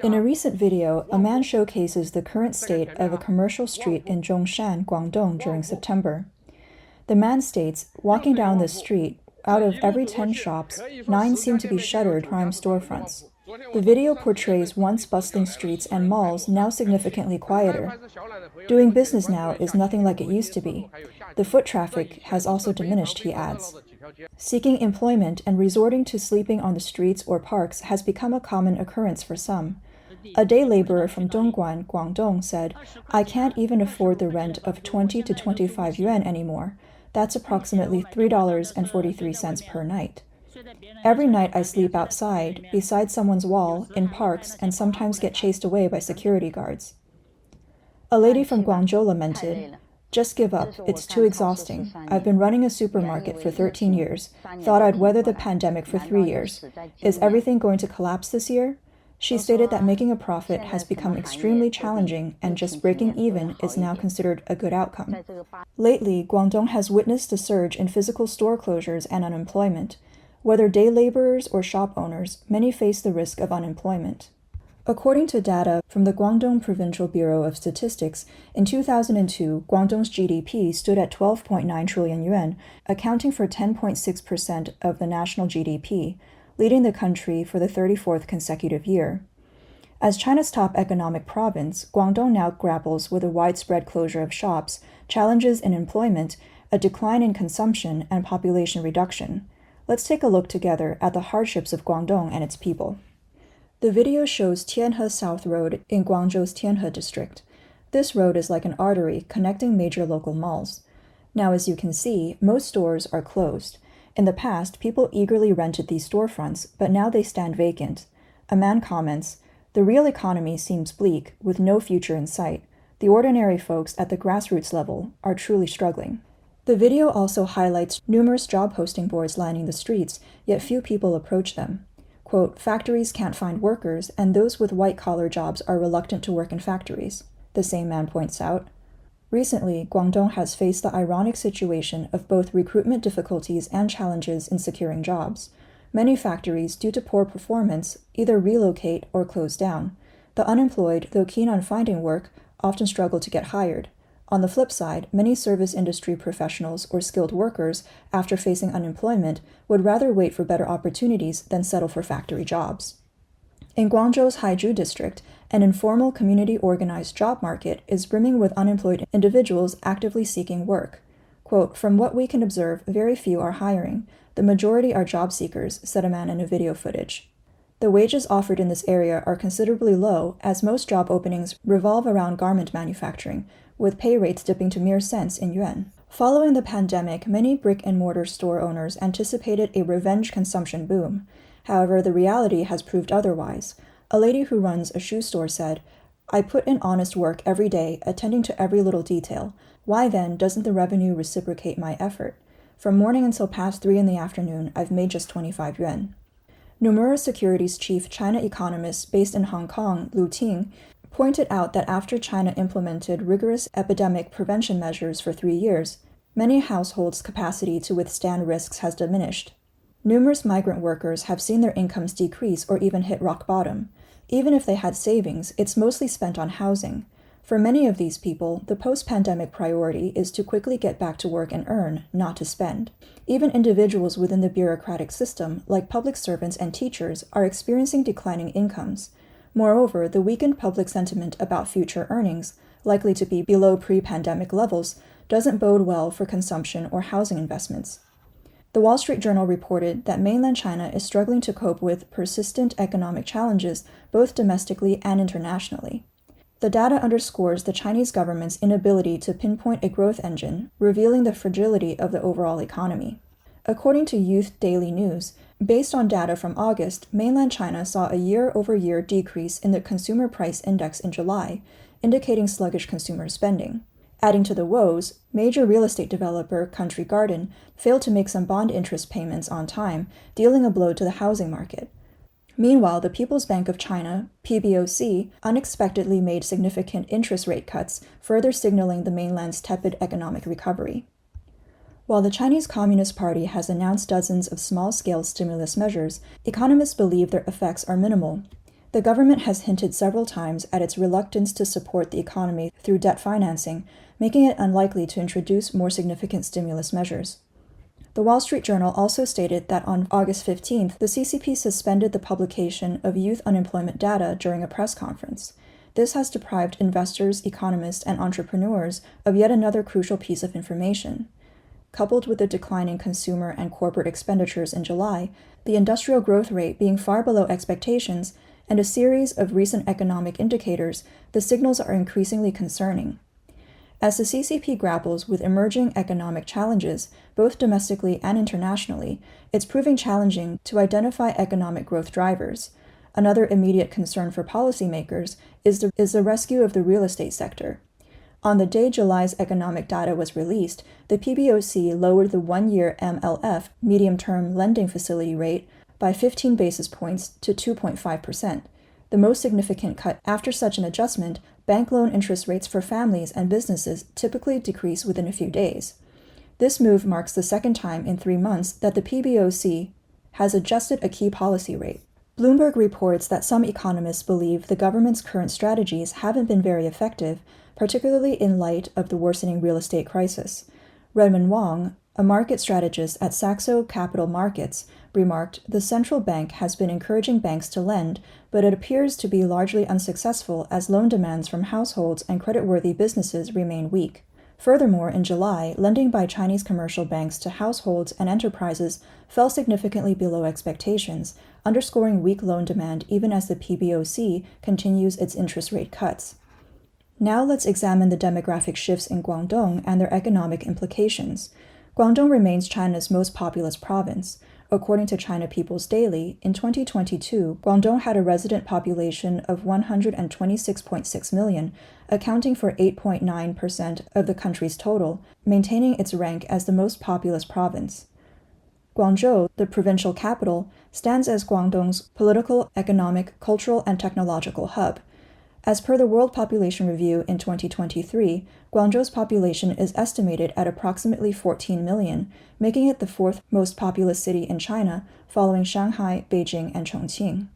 In a recent video, a man showcases the current state of a commercial street in Zhongshan, Guangdong during September. The man states, walking down this street, out of every 10 shops, 9 seem to be shuttered prime storefronts. The video portrays once bustling streets and malls now significantly quieter. Doing business now is nothing like it used to be. The foot traffic has also diminished, he adds. Seeking employment and resorting to sleeping on the streets or parks has become a common occurrence for some. A day laborer from Dongguan, Guangdong said, "I can't even afford the rent of 20 to 25 yuan anymore. That's approximately $3.43 per night. Every night I sleep outside, beside someone's wall, in parks, and sometimes get chased away by security guards." A lady from Guangzhou lamented, "Just give up, it's too exhausting. I've been running a supermarket for 13 years, thought I'd weather the pandemic for 3 years. Is everything going to collapse this year?" She stated that making a profit has become extremely challenging and just breaking even is now considered a good outcome. Lately, Guangdong has witnessed a surge in physical store closures and unemployment. Whether day laborers or shop owners, many face the risk of unemployment. According to data from the Guangdong Provincial Bureau of Statistics, in 2002, Guangdong's GDP stood at 12.9 trillion yuan, accounting for 10.6% of the national GDP, leading the country for the 34th consecutive year. As China's top economic province, Guangdong now grapples with a widespread closure of shops, challenges in employment, a decline in consumption, and population reduction. Let's take a look together at the hardships of Guangdong and its people. The video shows Tianhe South Road in Guangzhou's Tianhe district. This road is like an artery connecting major local malls. Now, as you can see, most stores are closed. In the past, people eagerly rented these storefronts, but now they stand vacant. A man comments, "The real economy seems bleak, with no future in sight. The ordinary folks at the grassroots level are truly struggling." The video also highlights numerous job posting boards lining the streets, yet few people approach them. Quote, "Factories can't find workers, and those with white-collar jobs are reluctant to work in factories," the same man points out. Recently, Guangdong has faced the ironic situation of both recruitment difficulties and challenges in securing jobs. Many factories, due to poor performance, either relocate or close down. The unemployed, though keen on finding work, often struggle to get hired. On the flip side, many service industry professionals or skilled workers, after facing unemployment, would rather wait for better opportunities than settle for factory jobs. In Guangzhou's Haizhu district, an informal community-organized job market is brimming with unemployed individuals actively seeking work. Quote, "From what we can observe, very few are hiring. The majority are job seekers," said a man in a video footage. The wages offered in this area are considerably low, as most job openings revolve around garment manufacturing, with pay rates dipping to mere cents in yuan. Following the pandemic, many brick-and-mortar store owners anticipated a revenge consumption boom. However, the reality has proved otherwise. A lady who runs a shoe store said, "I put in honest work every day, attending to every little detail. Why then doesn't the revenue reciprocate my effort? From morning until past 3 in the afternoon, I've made just 25 yuan." Nomura Securities chief China economist based in Hong Kong, Lu Ting, pointed out that after China implemented rigorous epidemic prevention measures for 3 years, many households' capacity to withstand risks has diminished. Numerous migrant workers have seen their incomes decrease or even hit rock bottom. Even if they had savings, it's mostly spent on housing. For many of these people, the post-pandemic priority is to quickly get back to work and earn, not to spend. Even individuals within the bureaucratic system, like public servants and teachers, are experiencing declining incomes. Moreover, the weakened public sentiment about future earnings, likely to be below pre-pandemic levels, doesn't bode well for consumption or housing investments. The Wall Street Journal reported that mainland China is struggling to cope with persistent economic challenges, both domestically and internationally. The data underscores the Chinese government's inability to pinpoint a growth engine, revealing the fragility of the overall economy. According to Youth Daily News, based on data from August, mainland China saw a year-over-year decrease in the Consumer Price Index in July, indicating sluggish consumer spending. Adding to the woes, major real estate developer Country Garden failed to make some bond interest payments on time, dealing a blow to the housing market. Meanwhile, the People's Bank of China, PBOC, unexpectedly made significant interest rate cuts, further signaling the mainland's tepid economic recovery. While the Chinese Communist Party has announced dozens of small-scale stimulus measures, economists believe their effects are minimal. The government has hinted several times at its reluctance to support the economy through debt financing, making it unlikely to introduce more significant stimulus measures. The Wall Street Journal also stated that on August 15th, the CCP suspended the publication of youth unemployment data during a press conference. This has deprived investors, economists, and entrepreneurs of yet another crucial piece of information. Coupled with the declining consumer and corporate expenditures in July, the industrial growth rate being far below expectations, and a series of recent economic indicators, the signals are increasingly concerning. As the CCP grapples with emerging economic challenges, both domestically and internationally, it's proving challenging to identify economic growth drivers. Another immediate concern for policymakers is the rescue of the real estate sector. On the day July's economic data was released, the PBOC lowered the one-year MLF, medium-term lending facility rate, by 15 basis points to 2.5%. The most significant cut. After such an adjustment, bank loan interest rates for families and businesses typically decrease within a few days. This move marks the second time in 3 months that the PBOC has adjusted a key policy rate. Bloomberg reports that some economists believe the government's current strategies haven't been very effective, particularly in light of the worsening real estate crisis. Redmond Wong, a market strategist at Saxo Capital Markets, remarked, "The central bank has been encouraging banks to lend, but it appears to be largely unsuccessful as loan demands from households and creditworthy businesses remain weak." Furthermore, in July, lending by Chinese commercial banks to households and enterprises fell significantly below expectations, underscoring weak loan demand even as the PBOC continues its interest rate cuts. Now let's examine the demographic shifts in Guangdong and their economic implications. Guangdong remains China's most populous province. According to China People's Daily, in 2022, Guangdong had a resident population of 126.6 million, accounting for 8.9% of the country's total, maintaining its rank as the most populous province. Guangzhou, the provincial capital, stands as Guangdong's political, economic, cultural, and technological hub. As per the World Population Review in 2023, Guangzhou's population is estimated at approximately 14 million, making it the fourth most populous city in China, following Shanghai, Beijing, and Chongqing.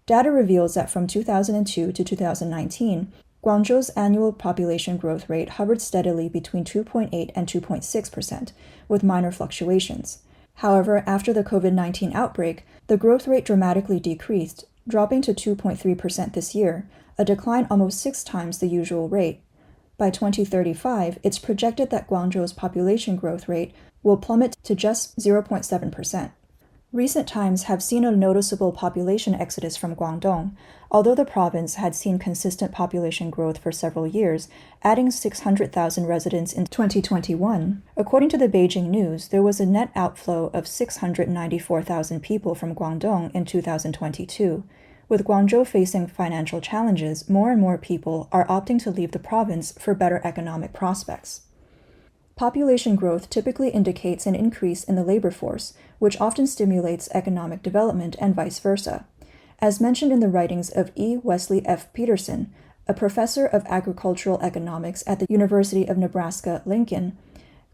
Data reveals that from 2002 to 2019, Guangzhou's annual population growth rate hovered steadily between 2.8 and 2.6%, with minor fluctuations. However, after the COVID-19 outbreak, the growth rate dramatically decreased, dropping to 2.3% this year, a decline almost 6 times the usual rate. By 2035, it's projected that Guangzhou's population growth rate will plummet to just 0.7%. Recent times have seen a noticeable population exodus from Guangdong, although the province had seen consistent population growth for several years, adding 600,000 residents in 2021. According to the Beijing News, there was a net outflow of 694,000 people from Guangdong in 2022. With Guangzhou facing financial challenges, more and more people are opting to leave the province for better economic prospects. Population growth typically indicates an increase in the labor force, which often stimulates economic development and vice versa. As mentioned in the writings of E. Wesley F. Peterson, a professor of agricultural economics at the University of Nebraska-Lincoln,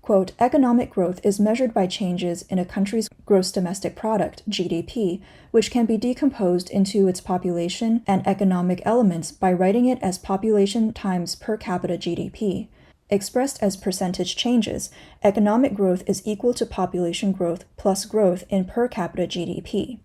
quote, "Economic growth is measured by changes in a country's gross domestic product, GDP, which can be decomposed into its population and economic elements by writing it as population times per capita GDP. Expressed as percentage changes, economic growth is equal to population growth plus growth in per capita GDP.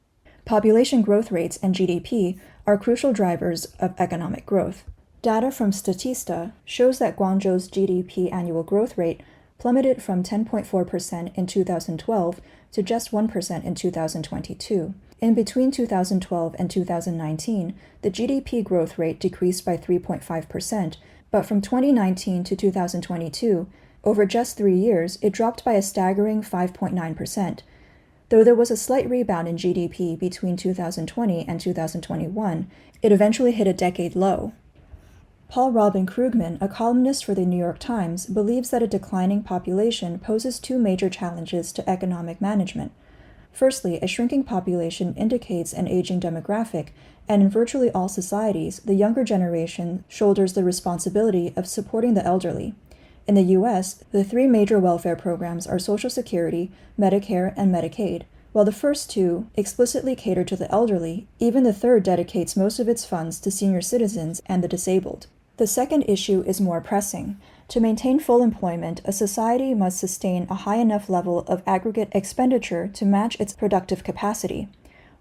Population growth rates and GDP are crucial drivers of economic growth. Data from Statista shows that Guangzhou's GDP annual growth rate plummeted from 10.4% in 2012 to just 1% in 2022. In between 2012 and 2019, the GDP growth rate decreased by 3.5%, but from 2019 to 2022, over just 3 years, it dropped by a staggering 5.9%. Though there was a slight rebound in GDP between 2020 and 2021, it eventually hit a decade low. Paul Robin Krugman, a columnist for the New York Times, believes that a declining population poses 2 major challenges to economic management. Firstly, a shrinking population indicates an aging demographic, and in virtually all societies, the younger generation shoulders the responsibility of supporting the elderly. In the U.S., the 3 major welfare programs are Social Security, Medicare, and Medicaid. While the first two explicitly cater to the elderly, even the third dedicates most of its funds to senior citizens and the disabled. The second issue is more pressing. To maintain full employment, a society must sustain a high enough level of aggregate expenditure to match its productive capacity.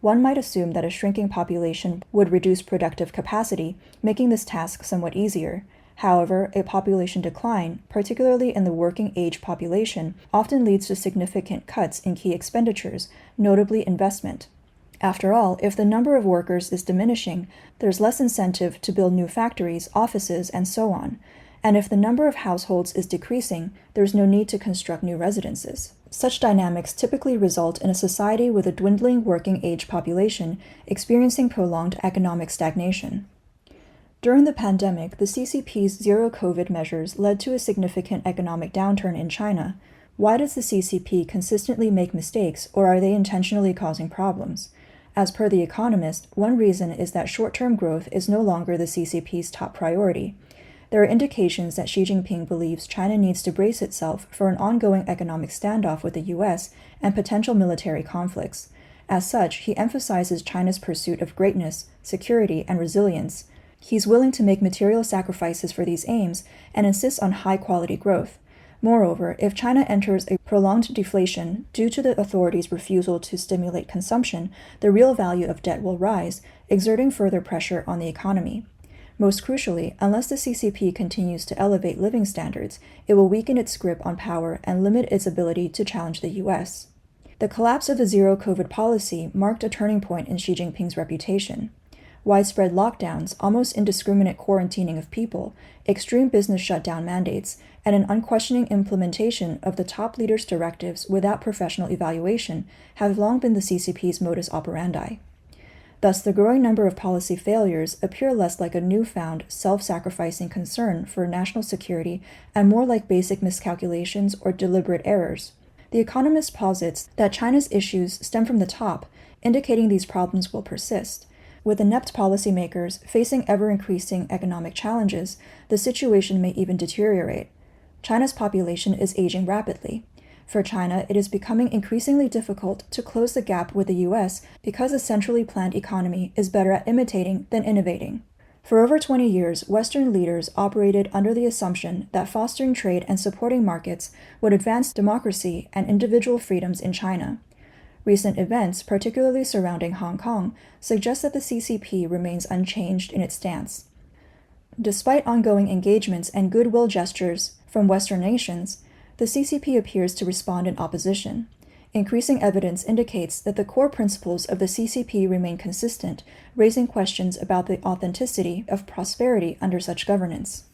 One might assume that a shrinking population would reduce productive capacity, making this task somewhat easier. However, a population decline, particularly in the working age population, often leads to significant cuts in key expenditures, notably investment. After all, if the number of workers is diminishing, there's less incentive to build new factories, offices, and so on. And if the number of households is decreasing, there's no need to construct new residences. Such dynamics typically result in a society with a dwindling working age population experiencing prolonged economic stagnation. During the pandemic, the CCP's zero-COVID measures led to a significant economic downturn in China. Why does the CCP consistently make mistakes, or are they intentionally causing problems? As per The Economist, one reason is that short-term growth is no longer the CCP's top priority. There are indications that Xi Jinping believes China needs to brace itself for an ongoing economic standoff with the US and potential military conflicts. As such, he emphasizes China's pursuit of greatness, security, and resilience. He's willing to make material sacrifices for these aims and insists on high-quality growth. Moreover, if China enters a prolonged deflation due to the authorities' refusal to stimulate consumption, the real value of debt will rise, exerting further pressure on the economy. Most crucially, unless the CCP continues to elevate living standards, it will weaken its grip on power and limit its ability to challenge the US. The collapse of the zero-COVID policy marked a turning point in Xi Jinping's reputation. Widespread lockdowns, almost indiscriminate quarantining of people, extreme business shutdown mandates, and an unquestioning implementation of the top leader's directives without professional evaluation have long been the CCP's modus operandi. Thus, the growing number of policy failures appear less like a newfound, self-sacrificing concern for national security and more like basic miscalculations or deliberate errors. The Economist posits that China's issues stem from the top, indicating these problems will persist. With inept policymakers facing ever-increasing economic challenges, the situation may even deteriorate. China's population is aging rapidly. For China, it is becoming increasingly difficult to close the gap with the US because a centrally planned economy is better at imitating than innovating. For over 20 years, Western leaders operated under the assumption that fostering trade and supporting markets would advance democracy and individual freedoms in China. Recent events, particularly surrounding Hong Kong, suggest that the CCP remains unchanged in its stance. Despite ongoing engagements and goodwill gestures from Western nations, the CCP appears to respond in opposition. Increasing evidence indicates that the core principles of the CCP remain consistent, raising questions about the authenticity of prosperity under such governance.